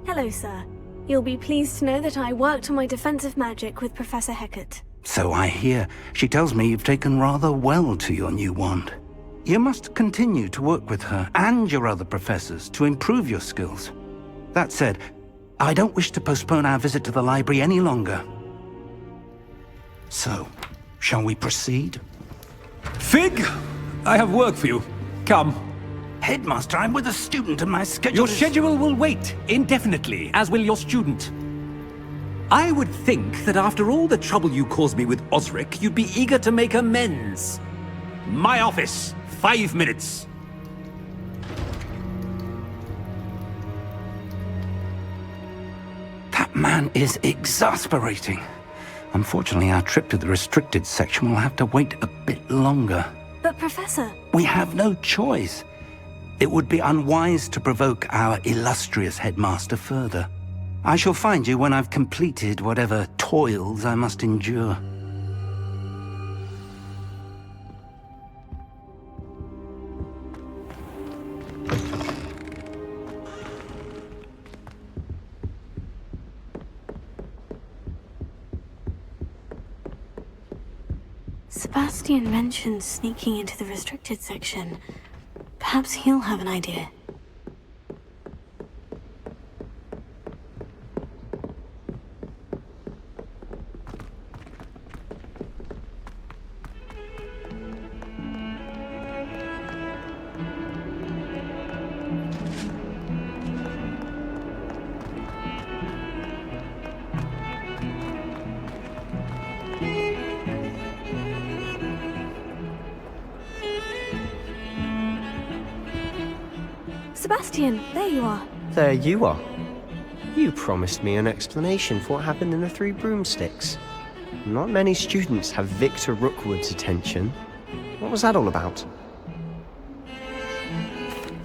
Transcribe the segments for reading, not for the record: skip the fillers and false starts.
Hello, sir. You'll be pleased to know that I worked on my defensive magic with Professor Hecat. So I hear. She tells me you've taken rather well to your new wand. You must continue to work with her and your other professors to improve your skills. That said, I don't wish to postpone our visit to the library any longer. So, shall we proceed? Fig! I have work for you. Come. Headmaster, I'm with a student and my schedule Your schedule will wait indefinitely, as will your student. I would think that after all the trouble you caused me with Osric, you'd be eager to make amends. My office, 5 minutes. That man is exasperating. Unfortunately, our trip to the restricted section will have to wait a bit longer. But Professor... We have no choice. It would be unwise to provoke our illustrious headmaster further. I shall find you when I've completed whatever toils I must endure. Sebastian mentioned sneaking into the restricted section. Perhaps he'll have an idea. Sebastian, there you are. There you are. You promised me an explanation for what happened in the Three Broomsticks. Not many students have Victor Rookwood's attention. What was that all about?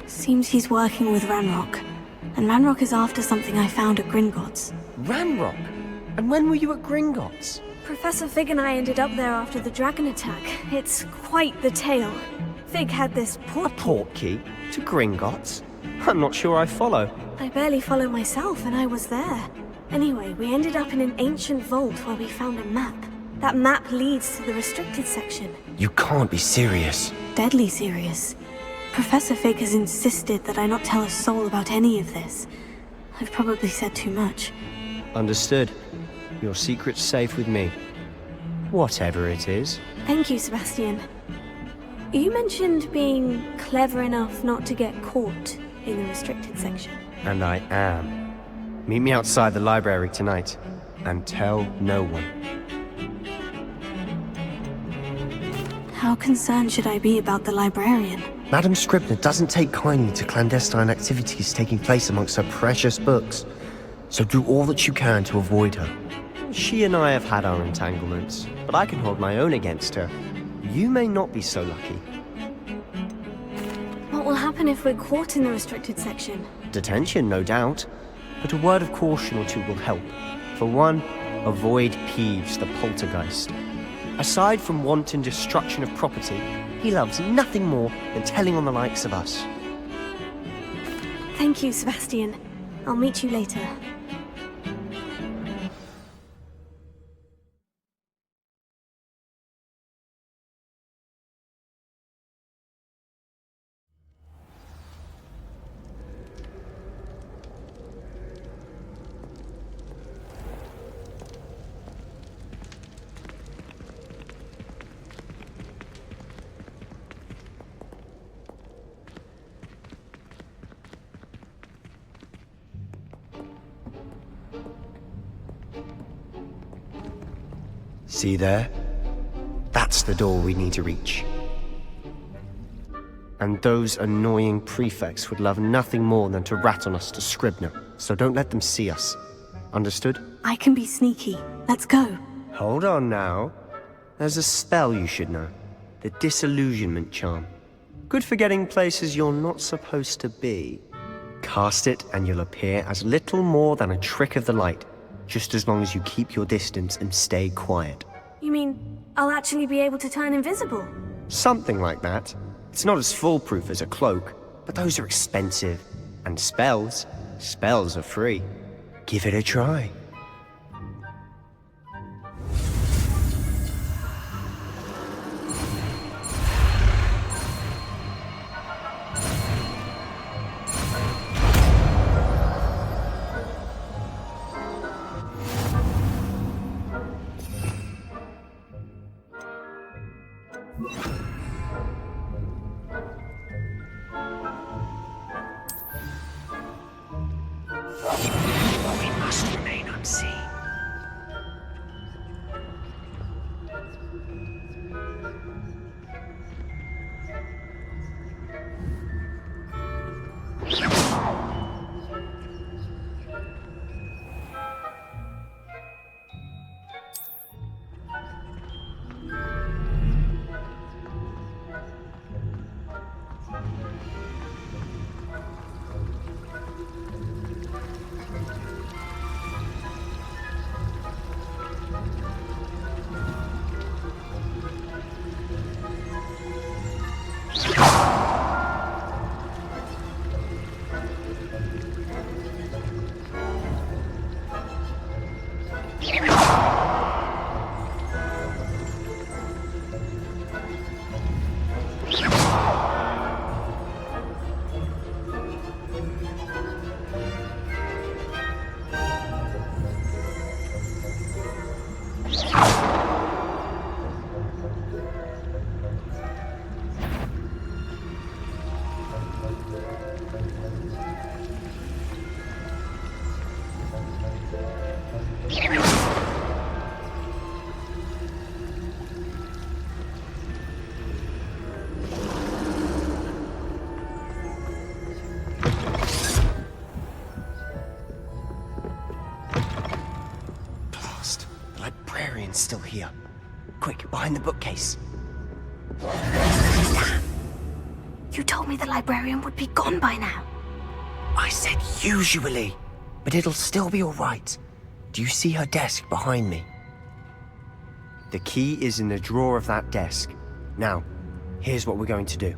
Seems he's working with Ranrock. And Ranrock is after something I found at Gringotts. Ranrock? And when were you at Gringotts? Professor Fig and I ended up there after the dragon attack. It's quite the tale. Fig had this portkey to Gringotts? I'm not sure I follow. I barely follow myself, and I was there. Anyway, we ended up in an ancient vault where we found a map. That map leads to the restricted section. You can't be serious. Deadly serious. Professor Fig has insisted that I not tell a soul about any of this. I've probably said too much. Understood. Your secret's safe with me. Whatever it is. Thank you, Sebastian. You mentioned being clever enough not to get caught in the restricted section. And I am. Meet me outside the library tonight, and tell no one. How concerned should I be about the librarian? Madam Scribner doesn't take kindly to clandestine activities taking place amongst her precious books, so do all that you can to avoid her. She and I have had our entanglements, but I can hold my own against her. You may not be so lucky. What will happen if we're caught in the restricted section? Detention, no doubt. But a word of caution or two will help. For one, avoid Peeves, the poltergeist. Aside from wanton destruction of property, he loves nothing more than telling on the likes of us. Thank you, Sebastian. I'll meet you later. See there? That's the door we need to reach. And those annoying prefects would love nothing more than to rat on us to Scribner, so don't let them see us. Understood? I can be sneaky. Let's go. Hold on now. There's a spell you should know. The Disillusionment Charm. Good for getting places you're not supposed to be. Cast it and you'll appear as little more than a trick of the light, just as long as you keep your distance and stay quiet. You mean, I'll actually be able to turn invisible? Something like that. It's not as foolproof as a cloak, but those are expensive. And spells, Spells are free. Give it a try. We must remain unseen. Still here. Quick, behind the bookcase. Damn. You told me the librarian would be gone by now. I said usually, but it'll still be all right. Do you see her desk behind me? The key is in the drawer of that desk. Now, here's what we're going to do.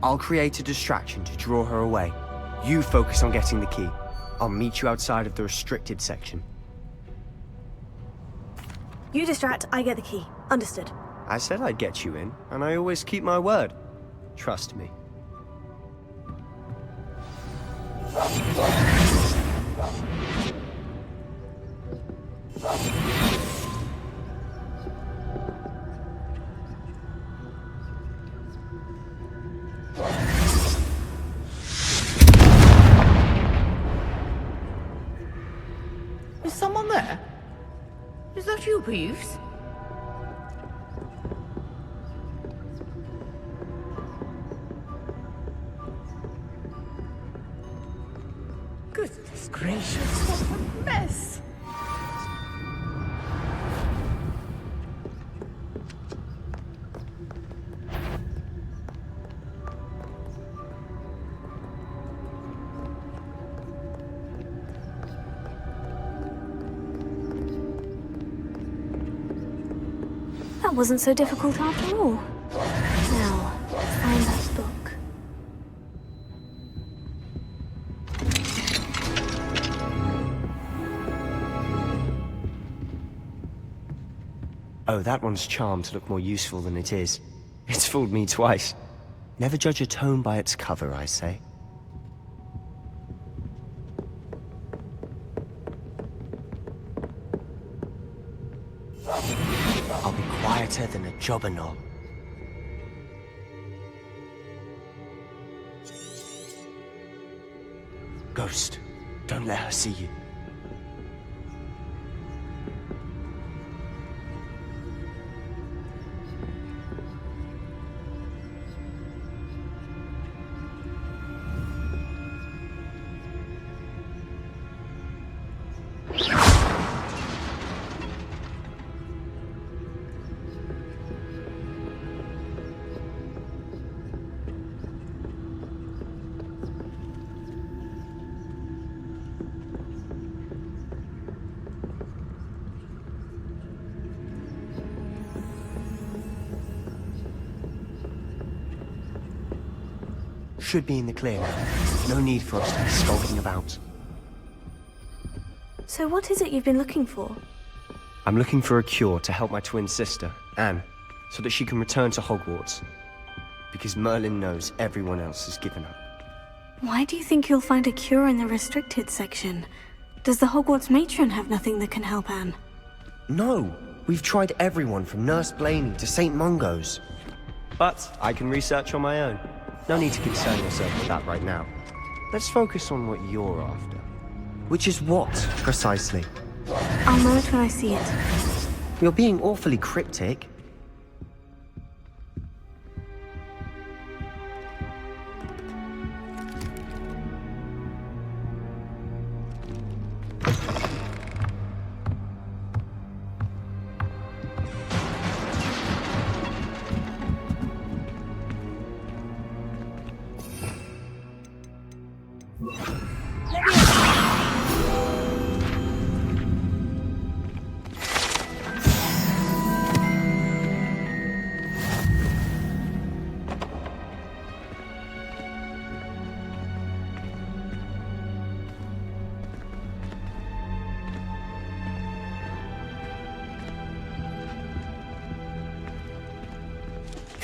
I'll create a distraction to draw her away. You focus on getting the key. I'll meet you outside of the restricted section. You distract, I get the key. Understood. I said I'd get you in, and I always keep my word. Trust me. Is someone there? Is that you, Peeves? Goodness gracious, what a mess! That wasn't so difficult after all. Now, find that book. Oh, that one's charmed to look more useful than it is. It's fooled me twice. Never judge a tome by its cover, I say. I'll be quieter than a jobberknoll. Ghost, don't let her see you. Should be in the clear now. No need for us to be skulking about. So what is it you've been looking for? I'm looking for a cure to help my twin sister, Anne, so that she can return to Hogwarts. Because Merlin knows everyone else has given up. Why do you think you'll find a cure in the restricted section? Does the Hogwarts matron have nothing that can help Anne? No! We've tried everyone from Nurse Blaney to St. Mungo's. But I can research on my own. No need to concern yourself with that right now. Let's focus on what you're after. Which is what, precisely? I'll know it when I see it. You're being awfully cryptic.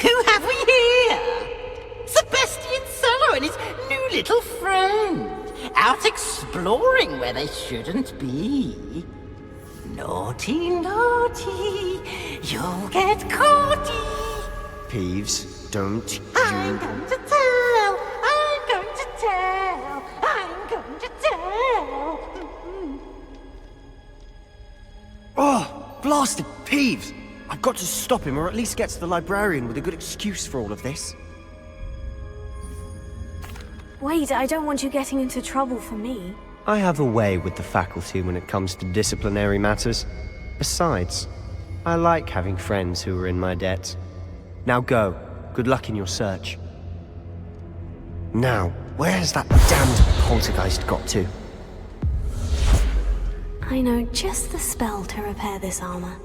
Who have we here? Sebastian and his new little friend. Out exploring where they shouldn't be. Naughty, naughty, you'll get caughty. Peeves, don't you... I'm going to tell, I'm going to tell, I'm going to tell. Oh, blasted Peeves! I've got to stop him, or at least get to the librarian with a good excuse for all of this. Wait, I don't want you getting into trouble for me. I have a way with the faculty when it comes to disciplinary matters. Besides, I like having friends who are in my debt. Now go. Good luck in your search. Now, where's that damned poltergeist got to? I know just the spell to repair this armor.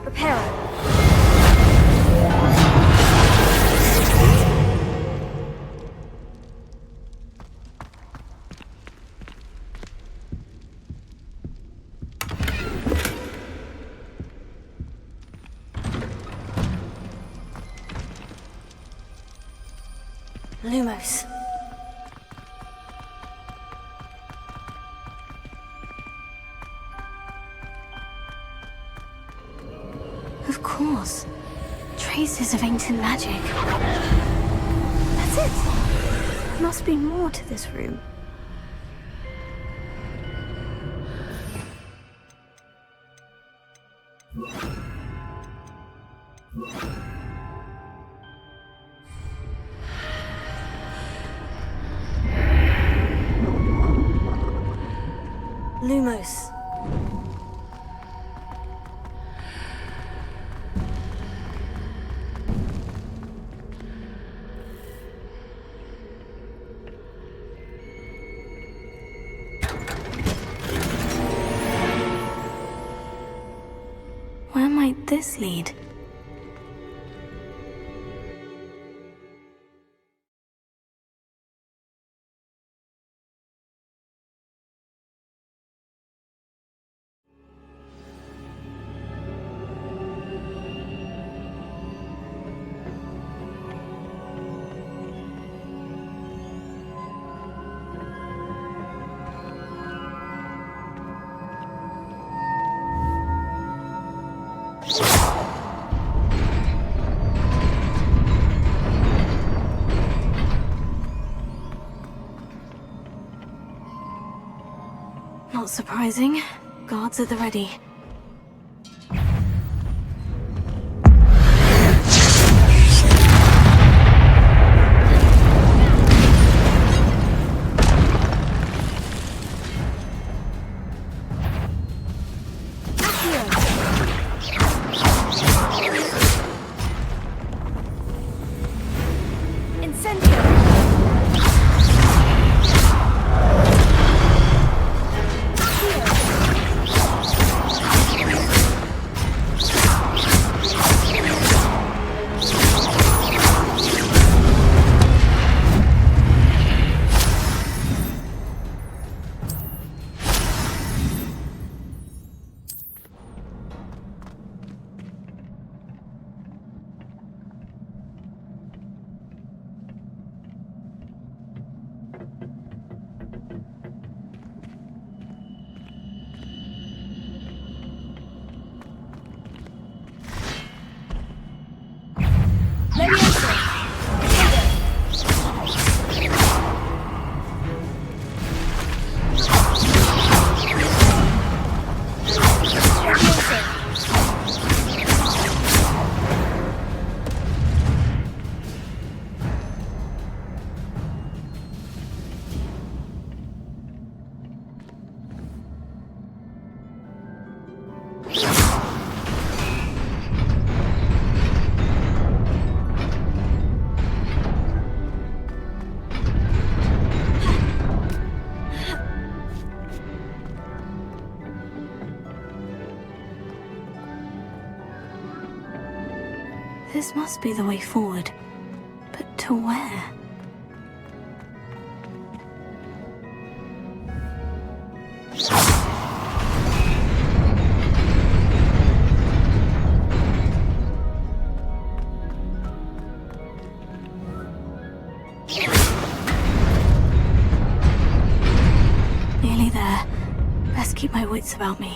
Repairer. Lumos. Of course. Traces of ancient magic. That's it. There must be more to this room. Lumos. Where might this lead? Not surprising. Guards at the ready. This must be the way forward. But to where? Nearly there. Best keep my wits about me.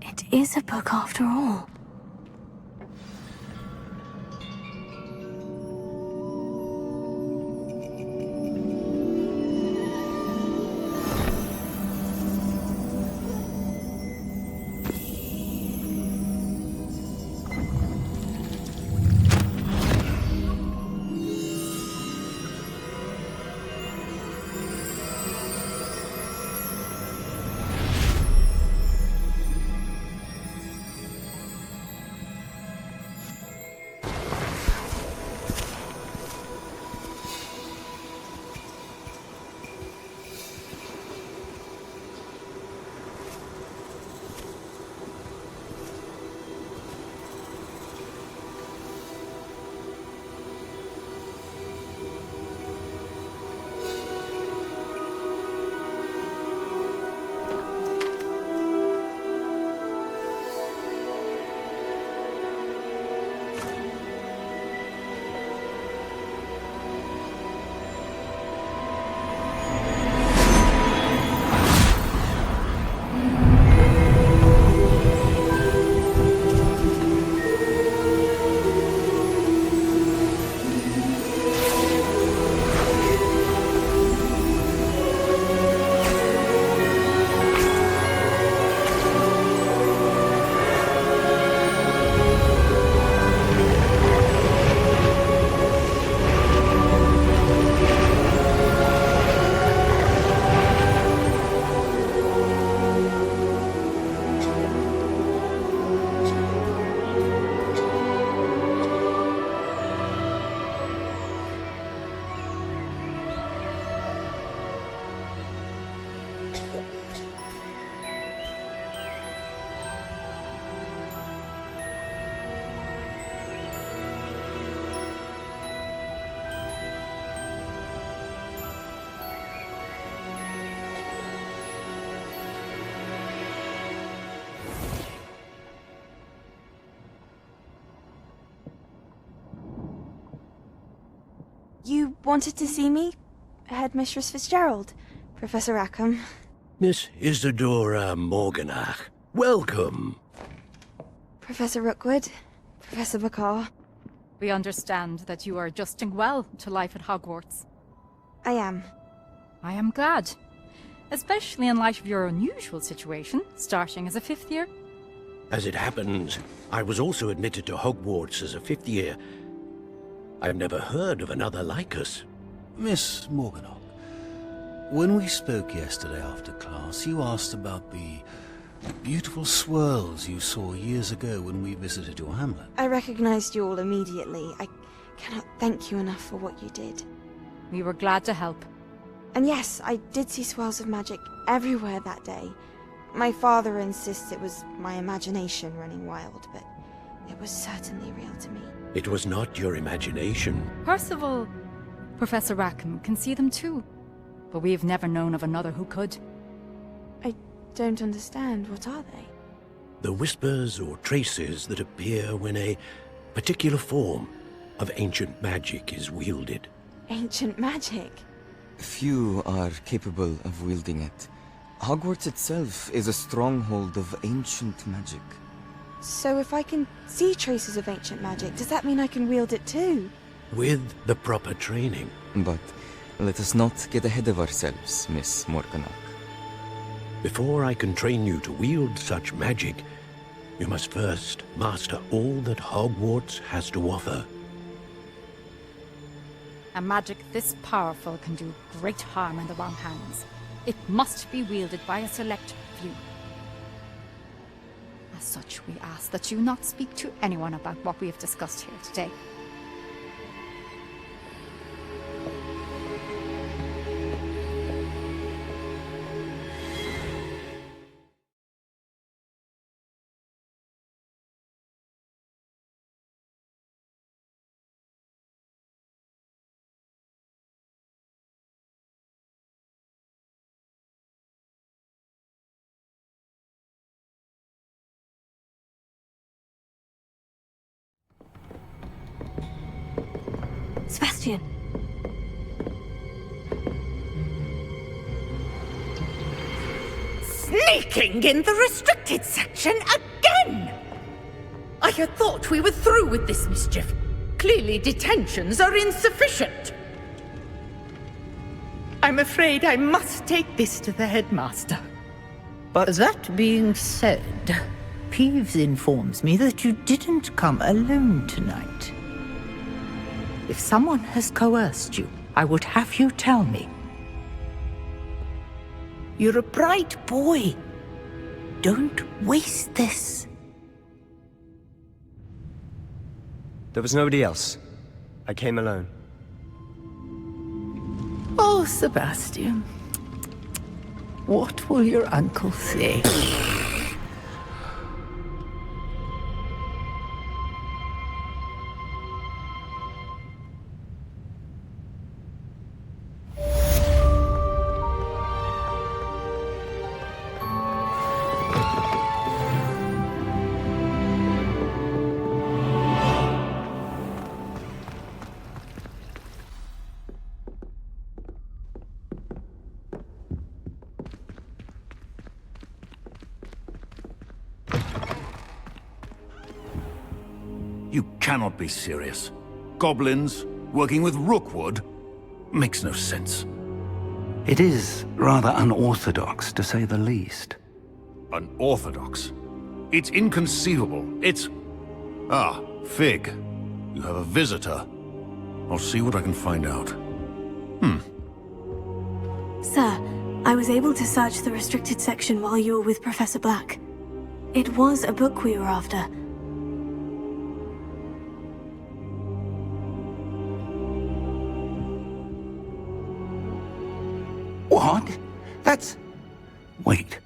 It is a book after all. You wanted to see me? Headmistress Fitzgerald, Professor Rackham. Miss Isadora Morganach, welcome. Professor Rookwood, Professor Bakar. We understand that you are adjusting well to life at Hogwarts. I am. I am glad. Especially in light of your unusual situation, starting as a fifth year. As it happens, I was also admitted to Hogwarts as a fifth year. I've never heard of another like us. Miss Morganach, when we spoke yesterday after class, you asked about the beautiful swirls you saw years ago when we visited your hamlet? I recognized you all immediately. I cannot thank you enough for what you did. We were glad to help. And yes, I did see swirls of magic everywhere that day. My father insists it was my imagination running wild, but it was certainly real to me. It was not your imagination. Percival, Professor Rackham can see them too. But we've never known of another who could. I don't understand. What are they? The whispers or traces that appear when a particular form of ancient magic is wielded. Ancient magic? Few are capable of wielding it. Hogwarts itself is a stronghold of ancient magic. So if I can see traces of ancient magic, does that mean I can wield it too? With the proper training. But let us not get ahead of ourselves, Miss Morganach. Before I can train you to wield such magic, you must first master all that Hogwarts has to offer. A magic this powerful can do great harm in the wrong hands. It must be wielded by a select few. As such, we ask that you not speak to anyone about what we have discussed here today. Sebastian! Sneaking in the restricted section again! I had thought we were through with this mischief. Clearly detentions are insufficient. I'm afraid I must take this to the headmaster. But that being said, Peeves informs me that you didn't come alone tonight. If someone has coerced you, I would have you tell me. You're a bright boy. Don't waste this. There was nobody else. I came alone. Oh, Sebastian. What will your uncle say? You cannot be serious. Goblins working with Rookwood makes no sense. It is rather unorthodox, to say the least. Unorthodox? It's inconceivable. It's... Ah, Fig. You have a visitor. I'll see what I can find out. Sir, I was able to search the restricted section while you were with Professor Black. It was a book we were after. What? That's... Wait.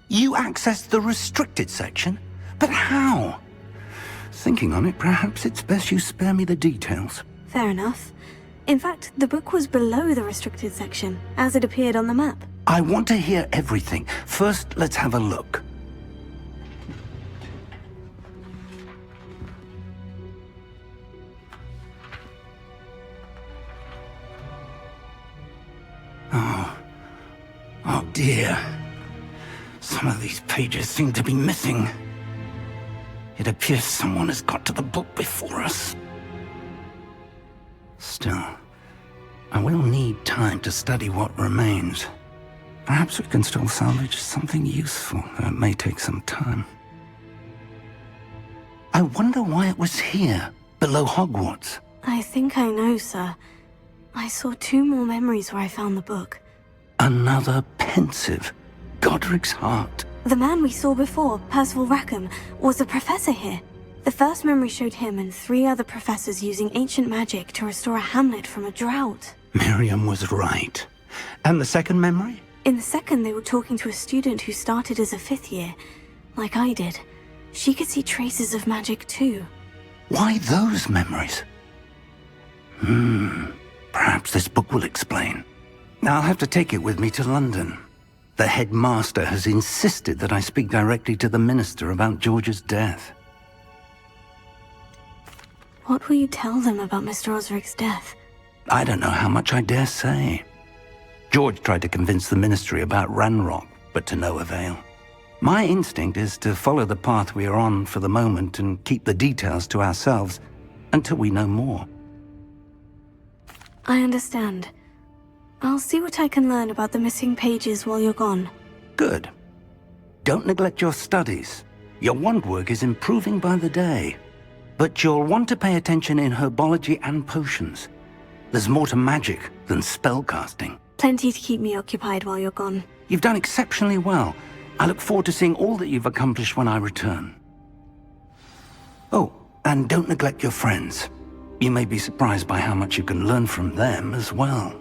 You accessed the restricted section? But how? Thinking on it, perhaps it's best you spare me the details. Fair enough. In fact, the book was below the restricted section, as it appeared on the map. I want to hear everything. First, let's have a look. Oh dear. Some of these pages seem to be missing. It appears someone has got to the book before us. Still, I will need time to study what remains. Perhaps we can still salvage something useful, though it may take some time. I wonder why it was here, below Hogwarts. I think I know, sir. I saw 2 more memories where I found the book. Another pensive. Godric's heart. The man we saw before, Percival Rackham, was a professor here. The first memory showed him and 3 other professors using ancient magic to restore a hamlet from a drought. Miriam was right. And the second memory? In the second, they were talking to a student who started as a 5th year, like I did. She could see traces of magic too. Why those memories? Perhaps this book will explain. I'll have to take it with me to London. The headmaster has insisted that I speak directly to the minister about George's death. What will you tell them about Mr. Osric's death? I don't know how much I dare say. George tried to convince the ministry about Ranrock, but to no avail. My instinct is to follow the path we are on for the moment and keep the details to ourselves until we know more. I understand. I'll see what I can learn about the missing pages while you're gone. Good. Don't neglect your studies. Your wand work is improving by the day. But you'll want to pay attention in herbology and potions. There's more to magic than spellcasting. Plenty to keep me occupied while you're gone. You've done exceptionally well. I look forward to seeing all that you've accomplished when I return. Oh, and don't neglect your friends. You may be surprised by how much you can learn from them as well.